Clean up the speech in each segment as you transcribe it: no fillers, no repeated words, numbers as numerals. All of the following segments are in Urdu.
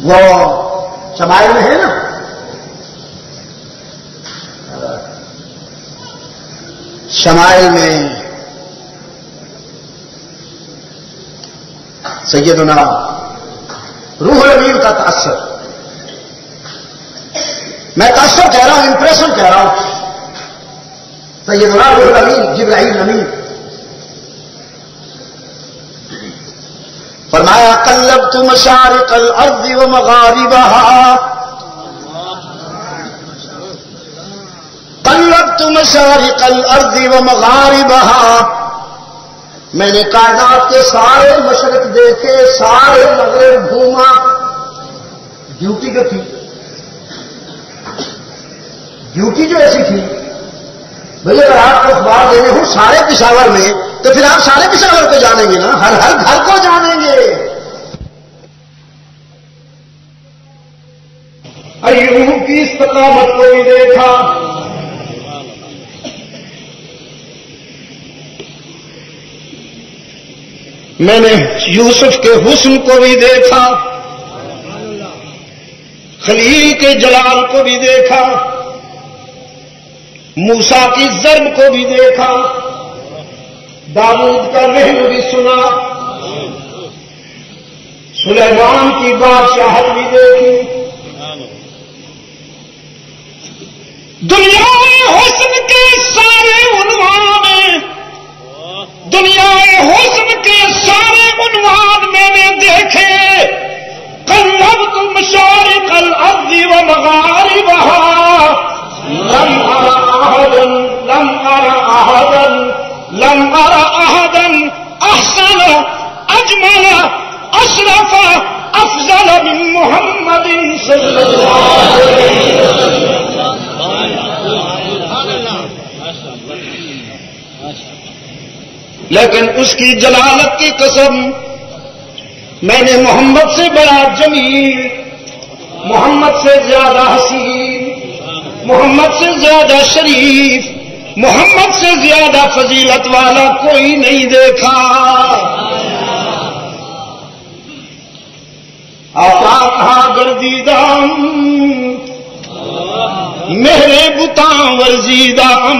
وہ شمائل میں ہے نا، شمائل میں سیدنا روح الامین کا تاثر، میں تاثر کہہ رہا ہوں، امپریشن کہہ رہا ہوں، سیدنا روح الامین جبرائیل امین فرمایا قلبت مشارق الارض ومغاربها، قلبت مشارق الارض ومغاربها، میں نے کائنات کے سارے مشرق دیکھے، سارے مغرب گھوما. ڈیوٹی جو تھی، ڈیوٹی جو ایسی تھی بھائی اگر آپ کو اخبار دینے ہوں سارے پشاور میں تو پھر آپ سارے پشاور کو جانیں گے نا، ہر گھر کو جانیں گے. ایوب کی استقامت کو بھی دیکھا، میں نے یوسف کے حسن کو بھی دیکھا، خلیل کے جلال کو بھی دیکھا، موسیٰ کی ضرب کو بھی دیکھا، داؤد کا رحم بھی سنا، سلیمان کی بادشاہت بھی دیکھی. دنیا حسن کے سارے عنوان، دنیا حسن کے سارے عنوان میں نے دیکھے. قلبت مشارق الارض ومغاربها لم ارى احدا احسن اجمل اشرف افضل من محمد صلی اللہ علیہ وسلم. لیکن اس کی جلالت کی قسم، میں نے محمد سے بڑا جمیل، محمد سے زیادہ حسین، محمد سے زیادہ شریف، محمد سے زیادہ فضیلت والا کوئی نہیں دیکھا. آقا کہا گردیدام میرے بتاں ورزیدام،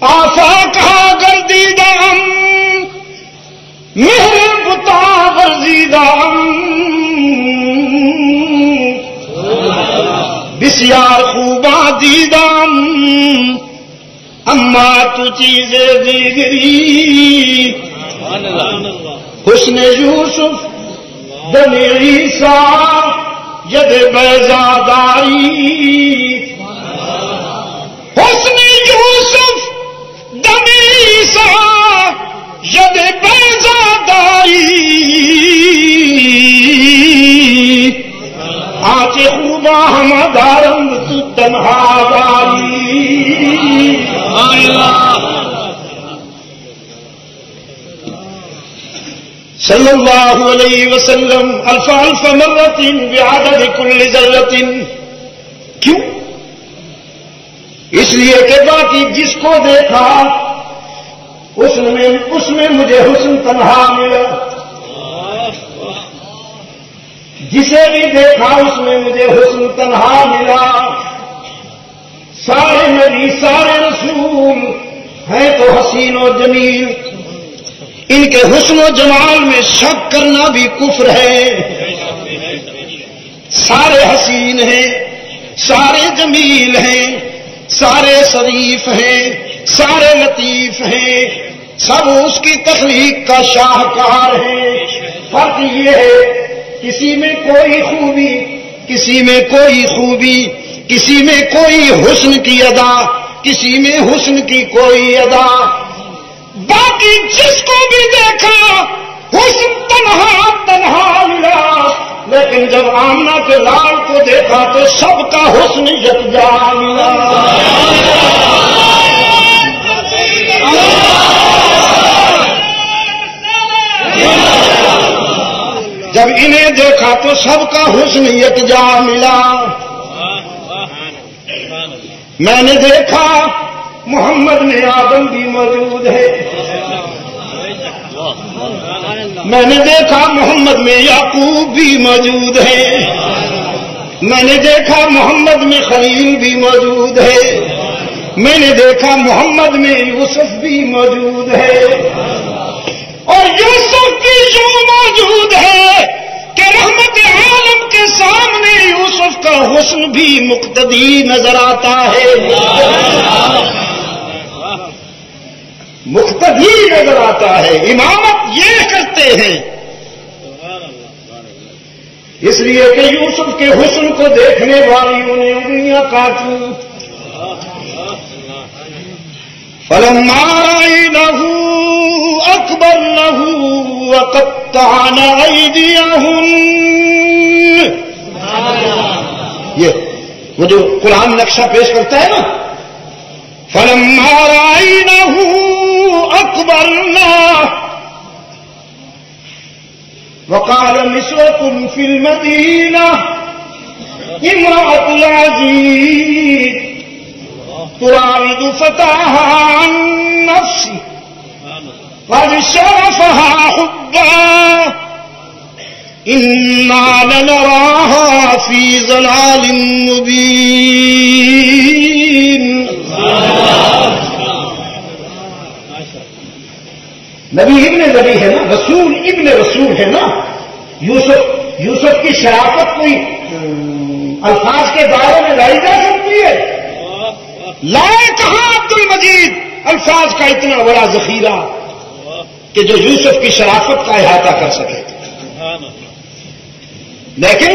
آفا کہا گردیدام میرے بتاں ورزیدام، بسیار خوباں دیدام اما تو چیزیں دیگری. حسن یوسف دم عیسیٰ ید بیضاداری، حسن یوسف دم عیسیٰ ید بیضاداری، آج خوباں ہم دارند تو تنہا داری. صلی اللہ علیہ وسلم الف الف مرۃ بعدد کل ذرۃ. کیوں؟ اس لیے کہ باقی جس کو دیکھا اس میں مجھے حسن تنہا ملا، جسے بھی دیکھا اس میں مجھے حسن تنہا ملا. سارے نبی سارے رسول ہیں تو حسین و جمیل، ان کے حسن و جمال میں شک کرنا بھی کفر ہے. سارے حسین ہیں، سارے جمیل ہیں، سارے شریف ہیں، سارے لطیف ہیں، سب اس کی تخلیق کا شاہکار ہیں. فرق یہ ہے کسی میں کوئی خوبی، کسی میں کوئی خوبی، کسی میں کوئی حسن کی ادا، کسی میں حسن کی کوئی ادا. باقی جس کو بھی دیکھا حسن تنہا تنہا ملا، لیکن جب آمنہ کے لال کو دیکھا تو سب کا حسن یکجا ملا. جب انہیں دیکھا تو سب کا حسن یکجا ملا. میں نے دیکھا محمد میں آدم بھی موجود ہے، میں نے دیکھا محمد میں یعقوب بھی موجود ہے، میں نے دیکھا محمد میں خلیل بھی موجود ہے، میں نے دیکھا محمد میں یوسف بھی موجود ہے، اور یوسف بھی یوں موجود ہے کہ رحمت عالم کے سامنے یوسف کا حسن بھی مقتدی نظر آتا ہے، مقتدی نظر آتا ہے، امامت یہ کرتے ہیں۔ اس لیے کہ یوسف کے حسن کو دیکھنے والیوں نے انگلیاں کاٹی۔ فلما رأينه أكبرنه وقطعن أيديهن، یہ وہ جو قرآن نقشہ پیش کرتا ہے نا، فلما رأينه أكبرناه وقال نسوة في المدينة امرأة العزيز تراود فتاها عن نفسه قد شرفها حبا إنا لنراها في ضلال مبين۔ نبی ابن نبی ہے نا، رسول ابن رسول ہے نا۔ یوسف کی شرافت کوئی الفاظ کے دائرے میں لائی جا سکتی ہے؟ لائے کہاں عبد المجید الفاظ کا اتنا بڑا ذخیرہ کہ جو یوسف کی شرافت کا احاطہ کر سکے؟ لیکن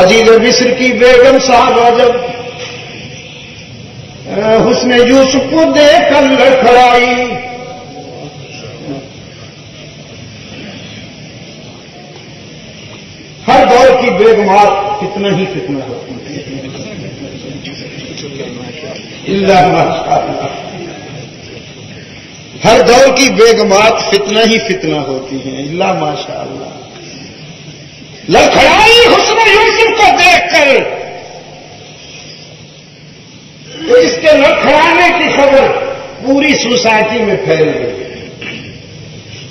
عزیز مصر کی بیگم صاحبہ جب حسن یوسف کو دیکھ کر لڑکھڑائی، ہر دور کی بیگمات فتنہ ہی فتنہ ہوتی ہے، اللہ ماشاءاللہ، ہر دور کی بیگمات فتنہ ہی فتنہ ہوتی ہیں، اللہ ماشاءاللہ۔ لڑکھڑائی حسن یوسف کو دیکھ کر، تو اس کے لڑکھڑانے کی خبر پوری سوسائٹی میں پھیل گئی،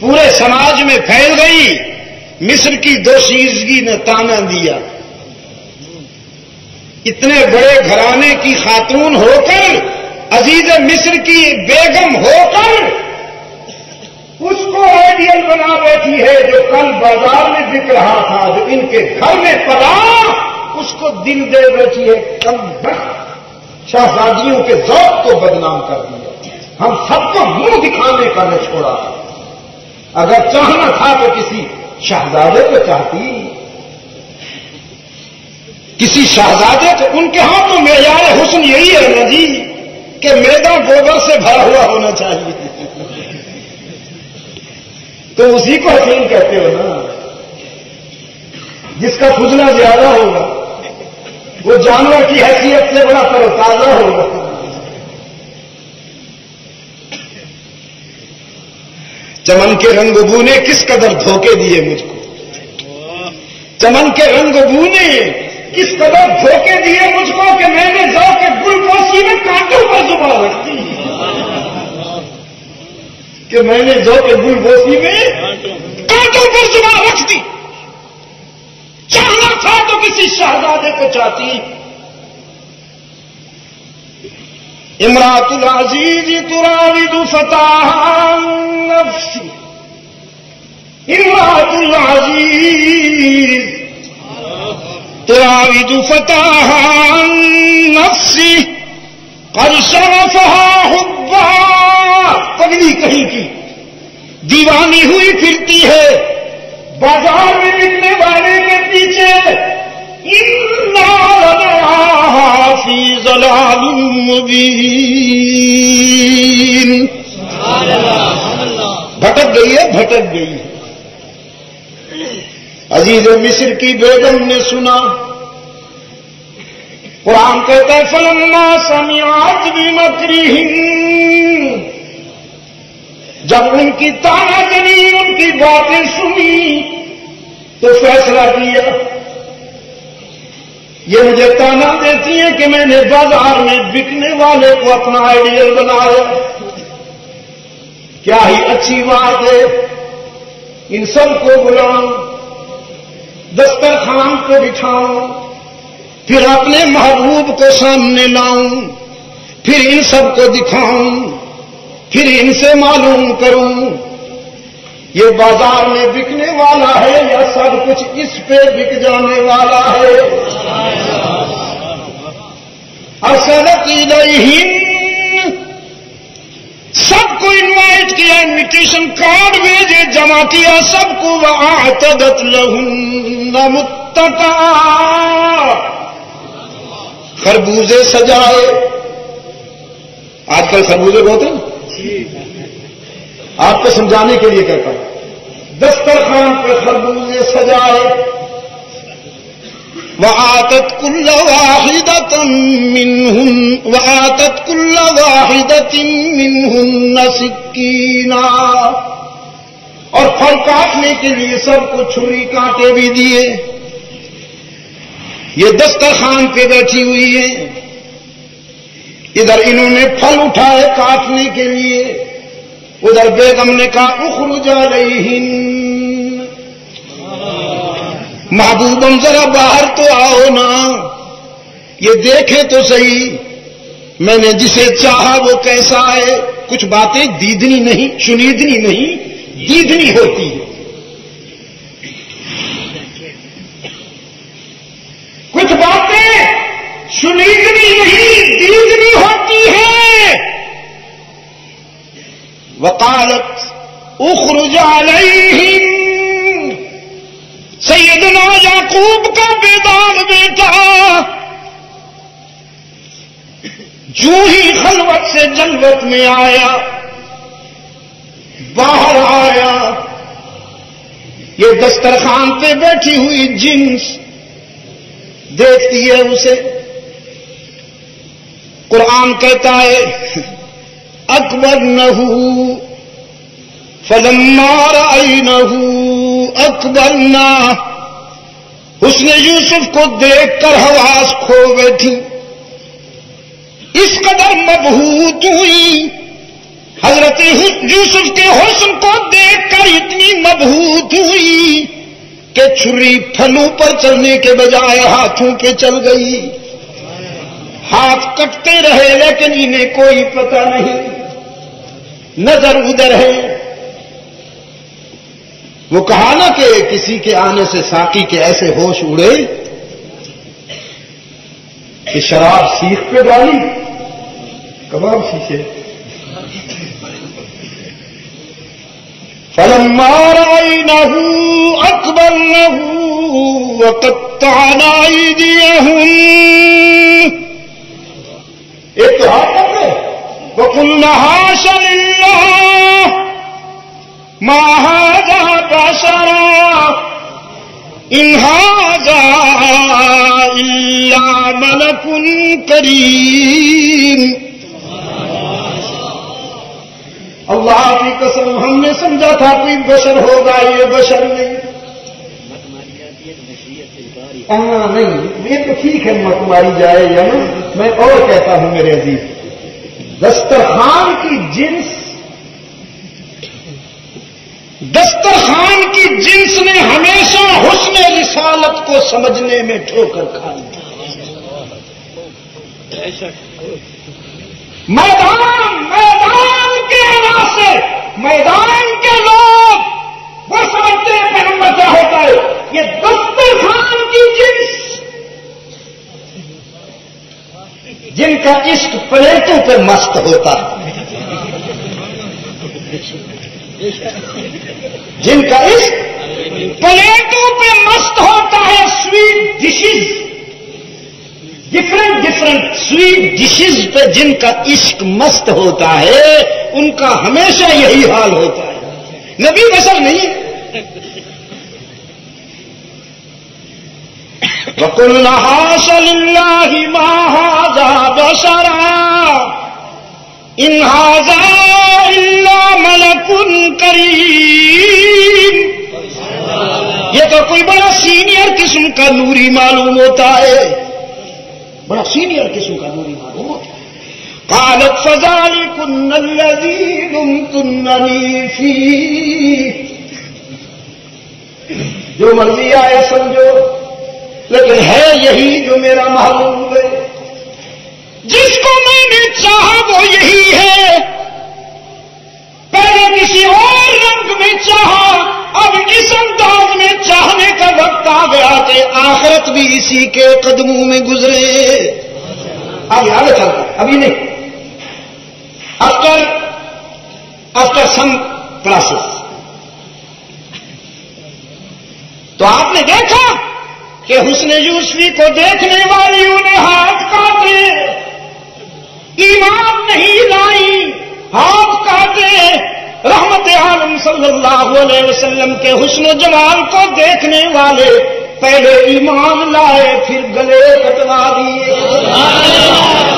پورے سماج میں پھیل گئی۔ مصر کی دوشیزگی نے تانا دیا، اتنے بڑے گھرانے کی خاتون ہو کر، عزیز مصر کی بیگم ہو کر، اس کو آئیڈیل بنا بیٹھی ہے جو کل بازار میں بک رہا تھا، جو ان کے گھر میں پلا، اس کو دل دے بیٹھی ہے۔ کم بخت شہزادیوں کے ذوق کو بدنام کر دیا، ہم سب کو منہ دکھانے کا نہ چھوڑا۔ اگر چاہنا تھا تو کسی شہزادے کو چاہتی، کسی شہزادے کو، ان کے ہاں تو معیار حسن یہی ہے نا جی کہ میدان گوبر سے بھرا ہوا ہونا چاہیے، تو اسی کو حسین کہتے ہو نا، جس کا کھجنا زیادہ ہوگا وہ جانور کی حیثیت سے بڑا تر و تازہ ہوگا۔ چمن کے رنگ بو نے کس قدر دھوکے دیے مجھ کو، چمن کے رنگ بو نے کس قدر دھوکے دیے مجھ کو کہ میں نے ذوق گل پوشی میں کانٹوں پر زبان رکھ دی، کہ میں نے ذوق گل پوشی میں کانٹوں پر زبان رکھ دی۔ چاہنا تھا تو کسی شہزادے کو چاہتی۔ امرأۃ العزیز تراود فتاها عن نفسی، امرأۃ العزیز تراود فتاها عن نفسی قد شرفها حبا، پگڑی کہیں کی دیوانی ہوئی پھرتی ہے بازار میں بکنے والے کے پیچھے، اِنَّا لَنَرَاهَا فِي ضَلَالٍ مُبِينٍ، بھٹک گئی ہے، بھٹک گئی ہے۔ عزیز مصر کی بیگم نے سنا، قرآن کہتا ہے فَلَمَّا سَمِعَتْ بِمَكْرِهِنَّ، جب ان کی طانا زنی، ان کی باتیں سنی تو فیصلہ کیا یہ مجھے تانا دیتی ہیں کہ میں نے بازار میں بکنے والے کو اپنا آئیڈیل بنایا. کیا ہی اچھی بات ہے. ان سب کو بلاؤں, دسترخوان کو بٹھاؤں, پھر اپنے محبوب کو سامنے لاؤں, پھر ان سب کو دکھاؤں, پھر ان سے معلوم کروں یہ بازار میں بکنے والا ہے یا سب کچھ اس پہ بک جانے والا ہے. ارسلت الیہم, سب کو انوائٹ کیا, انویٹیشن کارڈ بھیجے, جمع کیا سب کو. وَأَعْتَدَتْ لَهُنَّ مُتَّكَئًا, خربوزے سجائے. آج کل خربوزے بہت ہیں, آپ کو سمجھانے کے لیے کہتا ہوں. دسترخوان پہ خربوزے سجائے. وَآتَتْ كُلَّ وَاحِدَةٍ مِّنْهُنَّ سِكِّينًا, اور پھل کاٹنے کے لیے سب کو چھری کانٹے بھی دیے. یہ دسترخوان پہ بیٹھی ہوئی ہے, ادھر انہوں نے پھل اٹھائے کاٹنے کے لیے, ادھر بیگم نے کہا اخرج علیہن, محبوبم ذرا باہر تو آؤ نا, یہ دیکھے تو صحیح میں نے جسے چاہا وہ کیسا ہے. کچھ باتیں دیدنی نہیں, شنیدنی نہیں, دیدنی ہوتی ہے. کچھ باتیں شنیدنی نہیں, دیدنی ہوتی ہے. وقالت اخرج علیہم, سیدنا یعقوب کا بیدار بیٹا جو ہی خلوت سے جلوت میں آیا, باہر آیا, یہ دسترخوان پہ بیٹھی ہوئی جنس دیکھتی ہے اسے. قرآن کہتا ہے اکبرنہ فلما رأینہ اکبرنا, اس نے یوسف کو دیکھ کر حواس کھو بیٹھی, اس قدر مبہوت ہوئی. حضرت یوسف کے حسن کو دیکھ کر اتنی مبہوت ہوئی کہ چھری پھلوں پر چلنے کے بجائے ہاتھوں پہ چل گئی. ہاتھ کٹتے رہے لیکن انہیں کوئی پتہ نہیں, نظر ادھر ہے. وہ کہا نا کہ کسی کے آنے سے ساقی کے ایسے ہوش اڑے کہ شراب سیخ پہ ڈالی, کباب شیشے. فلما رأينه أكبرنه وقطعن أيديهن, ایک تو ہاتھ پکڑے, وقلن حاش للہ ما هذا بشرا ان هذا الا ملک کریم. اللہ کی قسم ہم نے سمجھا تھا کوئی بشر ہوگا, یہ بشر نہیں. نہیں, یہ تو ٹھیک ہے تمہاری جائے یا نا, میں اور کہتا ہوں میرے عزیز, دسترخوان کی جنس نے ہمیشہ حسن رسالت کو سمجھنے میں ٹھوکر کھائی. میدان کے راستے, میدان کے لوگ وہ سمجھتے ہیں پیغمبر کیا ہوتا ہے. یہ دسترخوان کی جنس جن کا عشق پلیٹوں پہ مست ہوتا ہے, جن کا عشق پلیٹوں پہ مست ہوتا ہے, sweet dishes, different sweet dishes پہ جن کا عشق مست ہوتا ہے, ان کا ہمیشہ یہی حال ہوتا ہے. نبی بشر نہیں. وَقُلْنَا حَاشَ لِلَّهِ مَا هَذَا بَشَرًا إِنْ هَذَا إِلَّا مَلَكٌ كَرِيمٌ. یہ تو کوئی بڑا سینئر قسم کا نوری معلوم ہوتا ہے, بڑا سینئر قسم کا نوری معلوم ہوتا ہے. قالت فذلكن الذي لمتنني فيه. جو مرضی آئے سمجھو، لیکن ہے یہی جو میرا محبوب ہے. جس کو میں نے چاہا وہ یہی ہے. پہلے کسی اور رنگ میں چاہا، اب اس انداز میں چاہنے کا وقت آ گیا کہ آخرت بھی اسی کے قدموں میں گزرے. اب یاد چلتا ابھی نہیں. آفٹر سم پروسیس تو آپ نے دیکھا کہ حسن یوسفی کو دیکھنے والیوں نے ہاتھ کاٹے، ایمان نہیں لائی، ہاتھ کاٹے. رحمت عالم صلی اللہ علیہ وسلم کے حسن و جمال کو دیکھنے والے پہلے ایمان لائے، پھر گلے کٹوا دیے.